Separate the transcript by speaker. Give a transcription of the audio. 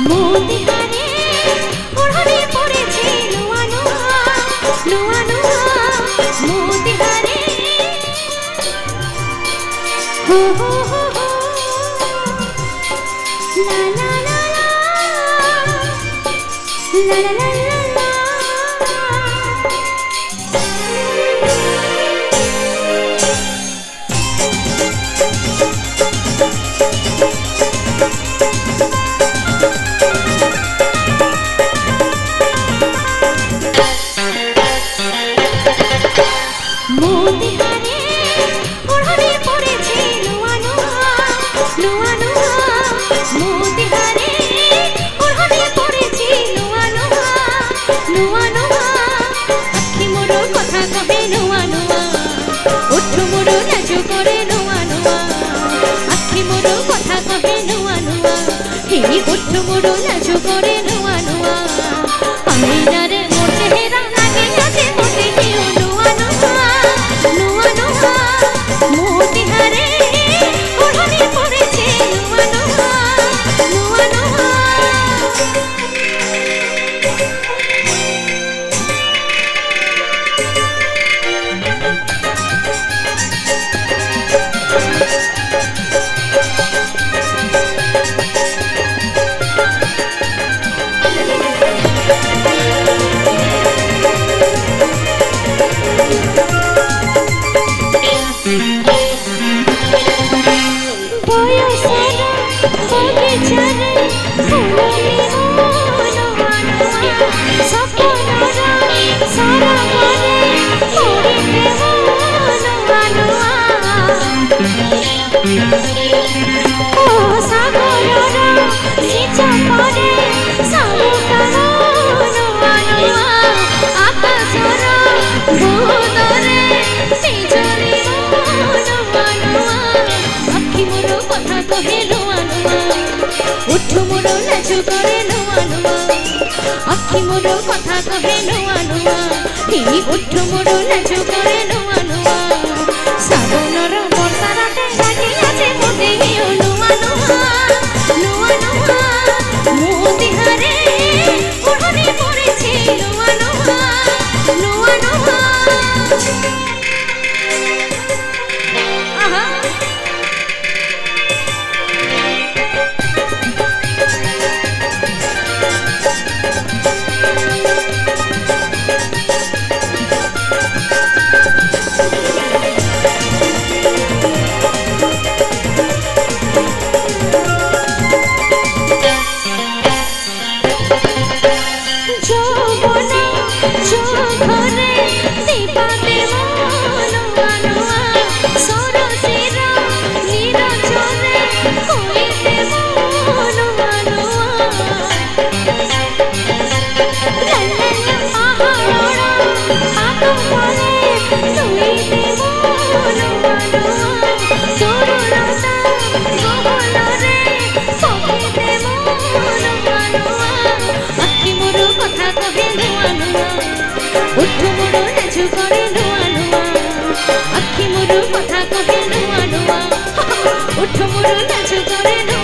Speaker 1: मोतिहारे ओढ़नी पड़ेছে नुआ नुआ नुआ नुआ मोतिहारे हो हो हो ला ला ला ला ला ला ला मोतिहारे ओढ़नी पड़ेছে नुआ नुआ नुआ नुआ मोतिहारे ओढ़नी पड़ेছে नुआ नुआ नुआ नुआ आखि मोर कथा कहे नुआ नुआ ओठ मोर नाच करे नुआ नुआ आखि मोर कथा कहे नुआ नुआ हे ओठ मोर नाच करे नुआ नुआ आईनारे मोर चेहरा लागे आछे मोते केउ नुआ नुआ नुआ नुआ मोतिहारे ओढ़नी पड़ेছে नुआ नुआ नुआ नुआ बयसरा बगीचारे फुलनी हो नुआ नुआ सपनार सरगरे पड़िते हो नुआ नुआ ओ सागरर निचपरे सामुकार नुआ नुआ आकाशर बुदरे बिजुली नुआ नुआ आखि मोर कथा कहे नुआ नुआ ओठ मोर नाच करे नुआ नुआ आखि मोर कथा कहे नुआ नुआ हे ओठ मोर नाच करे नुआ नुआ साबनर वर्षा राते लागी आछे मोते केउ नुआ नुआ नुआ नुआ मोतिहारे ओढ़नी पड़ेছে नुआ नुआ नुआ नुआ आहा যৌবনা চোখরে দীপা দেব নুয়া নুয়া সরসের নিরজরে কই দেব নুয়া নুয়া লালা পাহাড় হাত পরে তুই দেব নুয়া নুয়া তরুণতা গহলরে পকি দেব নুয়া নুয়া আখি মোর কথা কহে নুয়া নুয়া ওঠ মোর নাচ করে নুয়া নুয়া আখি মোর কথা কহে নুয়া নুয়া ওঠ মোর নাচ করে নুয়া